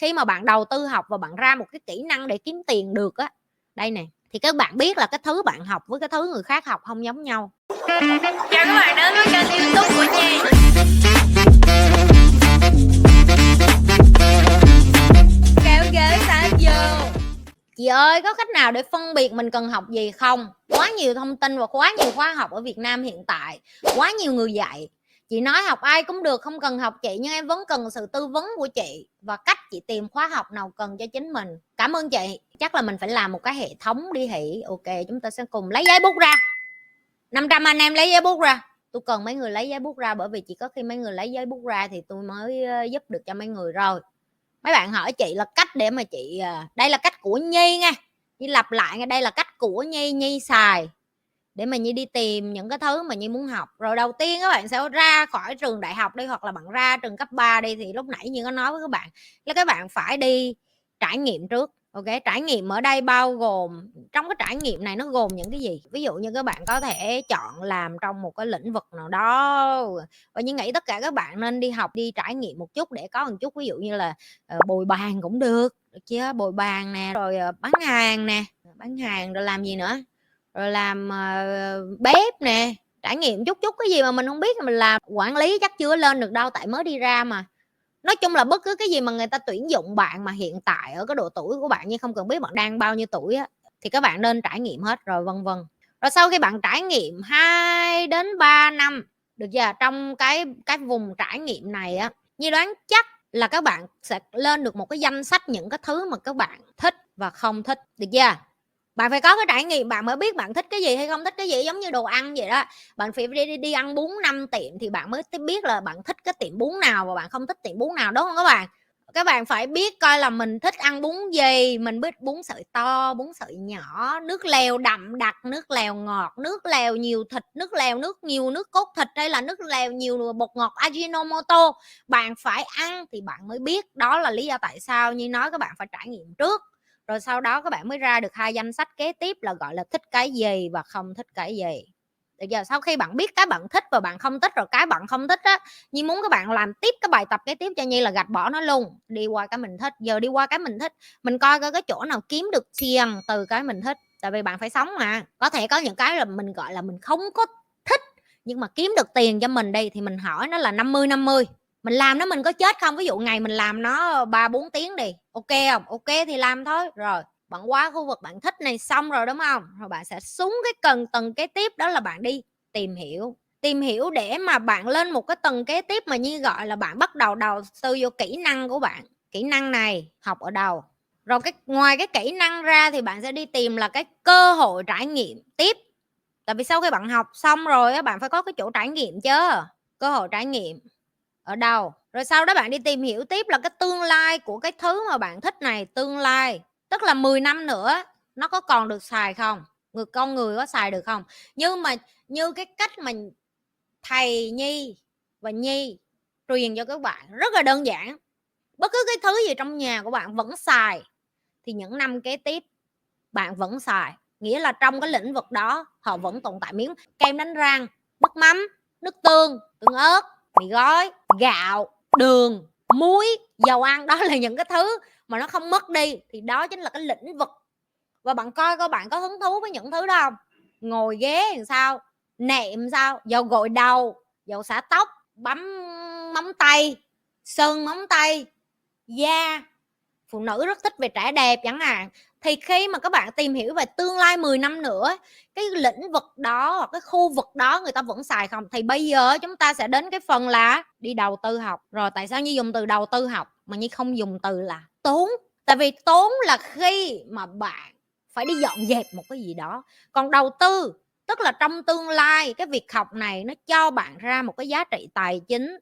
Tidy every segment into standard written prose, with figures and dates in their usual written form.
Khi mà bạn đầu tư học và bạn ra một cái kỹ năng để kiếm tiền được á, đây nè, thì các bạn biết là cái thứ bạn học với cái thứ người khác học không giống nhau. Chào các bạn đến với kênh YouTube của Nhi. Kéo ghế sát vô. Chị ơi, có cách nào để phân biệt mình cần học gì không? Quá nhiều thông tin và quá nhiều khóa học ở Việt Nam hiện tại, quá nhiều người dạy. Chị nói học ai cũng được, không cần học chị, nhưng em vẫn cần sự tư vấn của chị và cách chị tìm khóa học nào cần cho chính mình. Cảm ơn chị. Chắc là mình phải làm một cái hệ thống đi Hỷ. Ok, chúng ta sẽ cùng lấy giấy bút ra. 500 anh em lấy giấy bút ra. Tôi cần mấy người lấy giấy bút ra, bởi vì chỉ có khi mấy người lấy giấy bút ra thì tôi mới giúp được cho mấy người rồi. Mấy bạn hỏi chị là cách để mà chị, đây là cách của Nhi nha, Nhi lặp lại nha, đây là cách của Nhi xài để mà Nhi đi tìm những cái thứ mà Nhi muốn học. Rồi đầu tiên các bạn sẽ ra khỏi trường đại học đi, hoặc là bạn ra trường cấp 3 đi, thì lúc nãy Nhi có nói với các bạn là các bạn phải đi trải nghiệm trước. Ok, trải nghiệm ở đây bao gồm, trong cái trải nghiệm này nó gồm những cái gì? Ví dụ như các bạn có thể chọn làm trong một cái lĩnh vực nào đó, và Nhi nghĩ tất cả các bạn nên đi học, đi trải nghiệm một chút để có một chút, ví dụ như là bồi bàn cũng được chứ, bồi bàn nè, rồi bán hàng rồi làm gì nữa, rồi làm bếp nè, trải nghiệm chút cái gì mà mình không biết thì mình làm. Quản lý chắc chưa lên được đâu, tại mới đi ra mà. Nói chung là bất cứ cái gì mà người ta tuyển dụng bạn mà hiện tại ở cái độ tuổi của bạn, nhưng không cần biết bạn đang bao nhiêu tuổi á, thì các bạn nên trải nghiệm hết rồi, vân vân. Rồi sau khi bạn trải nghiệm 2 đến 3 năm, được chưa? Trong cái vùng trải nghiệm này á, Nhi đoán chắc là các bạn sẽ lên được một cái danh sách những cái thứ mà các bạn thích và không thích, được chưa? Bạn phải có cái trải nghiệm bạn mới biết bạn thích cái gì hay không thích cái gì, giống như đồ ăn vậy đó. Bạn phải đi ăn bún 5 tiệm thì bạn mới biết là bạn thích cái tiệm bún nào và bạn không thích tiệm bún nào, đúng không các bạn? Các bạn phải biết coi là mình thích ăn bún gì, mình biết bún sợi to, bún sợi nhỏ, nước lèo đậm đặc, nước lèo ngọt, nước lèo nhiều thịt, nước lèo nhiều nước cốt thịt, hay là nước lèo nhiều bột ngọt Ajinomoto. Bạn phải ăn thì bạn mới biết. Đó là lý do tại sao như nói các bạn phải trải nghiệm trước, rồi sau đó các bạn mới ra được 2 danh sách kế tiếp là gọi là thích cái gì và không thích cái gì. Được giờ sau khi bạn biết cái bạn thích và bạn không thích rồi, cái bạn không thích á, Nhi muốn các bạn làm tiếp cái bài tập kế tiếp cho Nhi là gạch bỏ nó luôn, đi qua cái mình thích. Giờ đi qua cái mình thích, mình coi cái chỗ nào kiếm được tiền từ cái mình thích, tại vì bạn phải sống mà. Có thể có những cái là mình gọi là mình không có thích nhưng mà kiếm được tiền cho mình đi, thì mình hỏi nó là 50-50. Mình làm nó mình có chết không? Ví dụ ngày mình làm nó 3-4 tiếng đi, ok không? Ok thì làm thôi. Rồi bạn qua khu vực bạn thích này xong rồi đúng không? Rồi bạn sẽ xuống cái tầng kế tiếp, đó là bạn đi tìm hiểu để mà bạn lên một cái tầng kế tiếp mà như gọi là bạn bắt đầu tư vô kỹ năng của bạn. Kỹ năng này học ở đâu? Rồi ngoài cái kỹ năng ra thì bạn sẽ đi tìm là cái cơ hội trải nghiệm tiếp. Tại vì sau khi bạn học xong rồi á, bạn phải có cái chỗ trải nghiệm chứ. Cơ hội trải nghiệm ở đâu? Rồi sau đó bạn đi tìm hiểu tiếp là cái tương lai của cái thứ mà bạn thích này, tương lai tức là 10 năm nữa nó có còn được xài không? Con người có xài được không? Nhưng mà như cái cách mà thầy Nhi và Nhi truyền cho các bạn rất là đơn giản. Bất cứ cái thứ gì trong nhà của bạn vẫn xài thì những năm kế tiếp bạn vẫn xài. Nghĩa là trong cái lĩnh vực đó họ vẫn tồn tại. Miếng kem đánh răng, nước mắm, nước tương ớt, mì gói, gạo, đường, muối, dầu ăn, đó là những cái thứ mà nó không mất đi, thì đó chính là cái lĩnh vực. Và bạn coi các bạn có hứng thú với những thứ đó không? Ngồi ghế làm sao, nệm sao, dầu gội đầu, dầu xả tóc, bấm móng tay, sơn móng tay, da. Phụ nữ rất thích về trẻ đẹp chẳng hạn. Thì khi mà các bạn tìm hiểu về tương lai 10 năm nữa, cái lĩnh vực đó hoặc cái khu vực đó người ta vẫn xài không, thì bây giờ chúng ta sẽ đến cái phần là đi đầu tư học. Rồi tại sao Nhi dùng từ đầu tư học mà Nhi không dùng từ là tốn? Tại vì tốn là khi mà bạn phải đi dọn dẹp một cái gì đó. Còn đầu tư tức là trong tương lai cái việc học này nó cho bạn ra một cái giá trị tài chính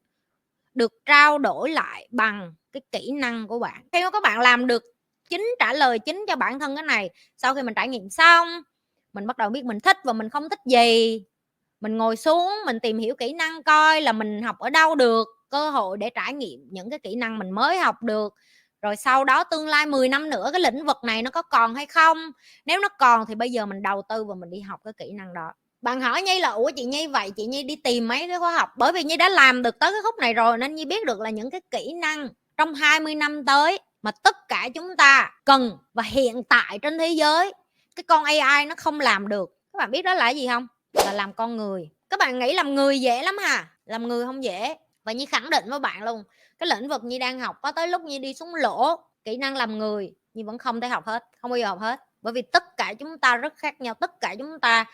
được trao đổi lại bằng cái kỹ năng của bạn. Khi mà các bạn làm được trả lời chính cho bản thân cái này, sau khi mình trải nghiệm xong, mình bắt đầu biết mình thích và mình không thích gì, mình ngồi xuống mình tìm hiểu kỹ năng coi là mình học ở đâu được, cơ hội để trải nghiệm những cái kỹ năng mình mới học được. Rồi sau đó tương lai 10 năm nữa cái lĩnh vực này nó có còn hay không? Nếu nó còn thì bây giờ mình đầu tư và mình đi học cái kỹ năng đó. Bạn hỏi Nhi là ủa chị Nhi vậy chị Nhi đi tìm mấy cái khóa học, bởi vì Nhi đã làm được tới cái khúc này rồi nên Nhi biết được là những cái kỹ năng trong 20 năm tới mà tất cả chúng ta cần và hiện tại trên thế giới cái con AI nó không làm được. Các bạn biết đó là gì không? Là làm con người. Các bạn nghĩ làm người dễ lắm hả? Làm người không dễ. Và Nhi khẳng định với bạn luôn, cái lĩnh vực Nhi đang học có tới lúc Nhi đi xuống lỗ kỹ năng làm người, Nhi vẫn không thể học hết, không bao giờ học hết. Bởi vì tất cả chúng ta rất khác nhau, tất cả chúng ta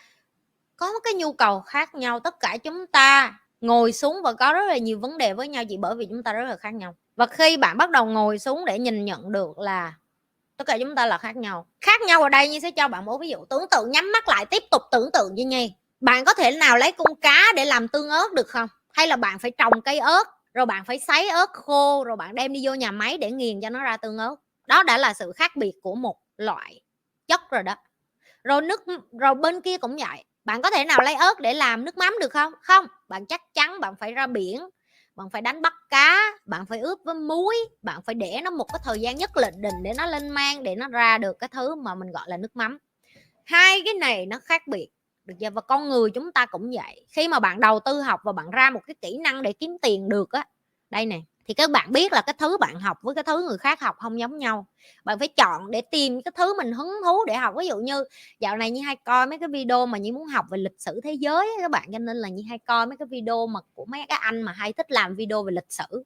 có cái nhu cầu khác nhau, tất cả chúng ta ngồi xuống và có rất là nhiều vấn đề với nhau chỉ bởi vì chúng ta rất là khác nhau. Và khi bạn bắt đầu ngồi xuống để nhìn nhận được là tất cả chúng ta là khác nhau. Khác nhau ở đây Nhi sẽ cho bạn một ví dụ. Tưởng tượng, nhắm mắt lại, tiếp tục tưởng tượng như Nhi. Bạn có thể nào lấy con cá để làm tương ớt được không? Hay là bạn phải trồng cây ớt, rồi bạn phải sấy ớt khô, rồi bạn đem đi vô nhà máy để nghiền cho nó ra tương ớt. Đó đã là sự khác biệt của một loại chất rồi đó. Rồi bên kia cũng vậy. Bạn có thể nào lấy ớt để làm nước mắm được không? Không. Bạn chắc chắn bạn phải ra biển, bạn phải đánh bắt cá, bạn phải ướp với muối, bạn phải để nó một cái thời gian nhất định để nó lên men, để nó ra được cái thứ mà mình gọi là nước mắm. Hai cái này nó khác biệt, được chưa? Và con người chúng ta cũng vậy. Khi mà bạn đầu tư học và bạn ra một cái kỹ năng để kiếm tiền được á, đây nè, thì các bạn biết là cái thứ bạn học với cái thứ người khác học không giống nhau. Bạn phải chọn để tìm cái thứ mình hứng thú để học. Ví dụ như dạo này Nhi hay coi mấy cái video mà Nhi muốn học về lịch sử thế giới á, các bạn, cho nên là Nhi hay coi mấy cái video mà của mấy cái anh mà hay thích làm video về lịch sử.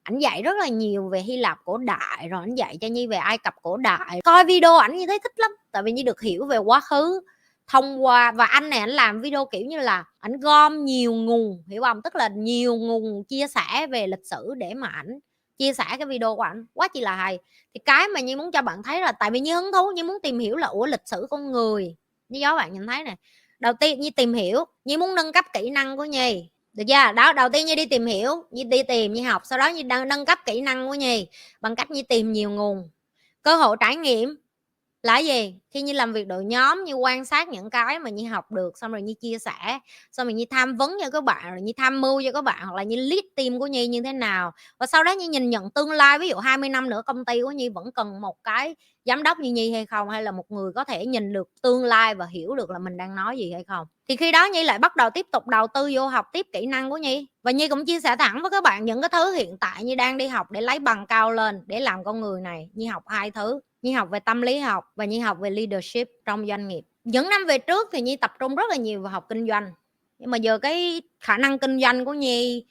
Ảnh dạy rất là nhiều về Hy Lạp cổ đại, rồi ảnh dạy cho Nhi về Ai Cập cổ đại. Coi video ảnh Nhi thấy thích lắm, tại vì Nhi được hiểu về quá khứ thông qua. Và anh này ảnh làm video kiểu như là ảnh gom nhiều nguồn, hiểu không? Tức là nhiều nguồn chia sẻ về lịch sử để mà ảnh chia sẻ cái video của ảnh, quá chi là hay. Thì cái mà Nhi muốn cho bạn thấy là tại vì Nhi hứng thú, Nhi muốn tìm hiểu là lịch sử con người. Như các bạn nhìn thấy nè, đầu tiên Nhi tìm hiểu, Nhi muốn nâng cấp kỹ năng của Nhi, được chưa? Đó, đầu tiên Nhi đi tìm hiểu, Nhi đi tìm, Nhi học, sau đó Nhi nâng cấp kỹ năng của Nhi bằng cách Nhi tìm nhiều nguồn. Cơ hội trải nghiệm là gì? Khi Nhi làm việc đội nhóm, Nhi quan sát những cái mà Nhi học được, xong rồi Nhi chia sẻ, xong rồi Nhi tham vấn cho các bạn, rồi Nhi tham mưu cho các bạn, hoặc là Nhi lead team của Nhi như thế nào. Và sau đó Nhi nhìn nhận tương lai, ví dụ 20 năm nữa công ty của Nhi vẫn cần một cái giám đốc như Nhi hay không, hay là một người có thể nhìn được tương lai và hiểu được là mình đang nói gì hay không. Thì khi đó Nhi lại bắt đầu tiếp tục đầu tư vô học tiếp kỹ năng của Nhi. Và Nhi cũng chia sẻ thẳng với các bạn những cái thứ hiện tại Nhi đang đi học để lấy bằng cao lên, để làm con người này. Nhi học 2 thứ, Nhi học về tâm lý học và Nhi học về leadership trong doanh nghiệp. Những năm về trước thì Nhi tập trung rất là nhiều vào học kinh doanh, nhưng mà giờ cái khả năng kinh doanh của Nhi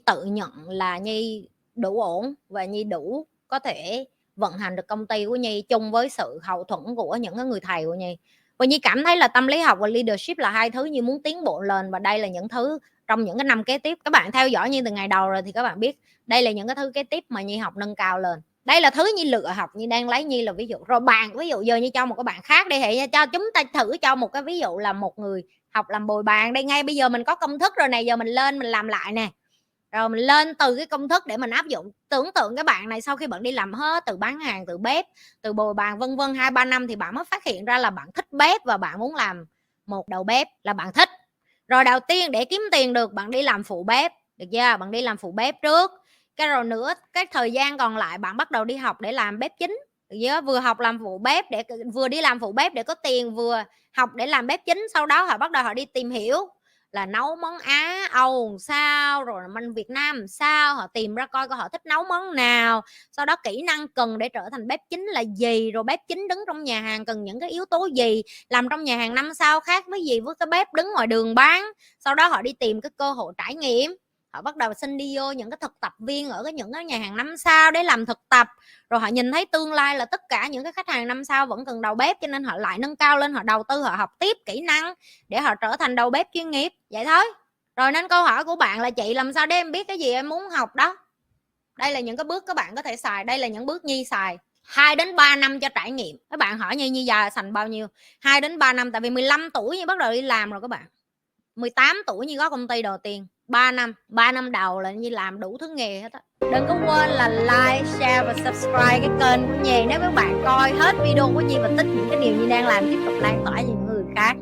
tự nhận là Nhi đủ ổn và Nhi đủ có thể vận hành được công ty của Nhi chung với sự hậu thuẫn của những cái người thầy của Nhi. Và Nhi cảm thấy là tâm lý học và leadership là 2 thứ Nhi muốn tiến bộ lên, và đây là những thứ trong những cái năm kế tiếp. Các bạn theo dõi Nhi từ ngày đầu rồi thì các bạn biết đây là những cái thứ kế tiếp mà Nhi học nâng cao lên. Đây là thứ Nhi lựa học, Nhi đang lấy Nhi là ví dụ. Rồi bạn, ví dụ giờ Nhi cho một cái bạn khác đi, hệ cho chúng ta thử cho một cái ví dụ là một người học làm bồi bàn. Đây, ngay bây giờ mình có công thức rồi này, giờ mình lên mình làm lại nè, rồi mình lên từ cái công thức để mình áp dụng. Tưởng tượng cái bạn này sau khi bạn đi làm hết, từ bán hàng, từ bếp, từ bồi bàn vân vân 2-3 năm thì bạn mới phát hiện ra là bạn thích bếp và bạn muốn làm một đầu bếp là bạn thích. Rồi đầu tiên để kiếm tiền được, bạn đi làm phụ bếp, được chưa? Bạn đi làm phụ bếp trước, cái rồi nữa cái thời gian còn lại bạn bắt đầu đi học để làm bếp chính, được chưa? Vừa học làm phụ bếp để vừa đi làm phụ bếp để có tiền, vừa học để làm bếp chính. Sau đó họ bắt đầu họ đi tìm hiểu là nấu món Á Âu sao, rồi mình Việt Nam sao, họ tìm ra coi họ thích nấu món nào, sau đó kỹ năng cần để trở thành bếp chính là gì, rồi bếp chính đứng trong nhà hàng cần những cái yếu tố gì, làm trong nhà hàng 5 sao khác với gì với cái bếp đứng ngoài đường bán. Sau đó họ đi tìm cái cơ hội trải nghiệm, họ bắt đầu xin đi vô những cái thực tập viên ở những cái nhà hàng 5 sao để làm thực tập. Rồi họ nhìn thấy tương lai là tất cả những cái khách hàng 5 sao vẫn cần đầu bếp, cho nên họ lại nâng cao lên, họ đầu tư, họ học tiếp kỹ năng để họ trở thành đầu bếp chuyên nghiệp, vậy thôi. Rồi nên câu hỏi của bạn là chị làm sao để em biết cái gì em muốn học đó. Đây là những cái bước các bạn có thể xài, đây là những bước Nhi xài. 2-3 năm cho trải nghiệm. Các bạn hỏi Nhi già sành bao nhiêu? 2-3 năm, tại vì 15 tuổi Nhi bắt đầu đi làm rồi các bạn. 18 tuổi Nhi có công ty đầu tiên. 3 năm đầu là Nhi làm đủ thứ nghề hết á. Đừng có quên là like, share và subscribe cái kênh của Nhi nếu các bạn coi hết video của Nhi và thích những cái điều Nhi đang làm, tiếp tục lan tỏa cho những người khác.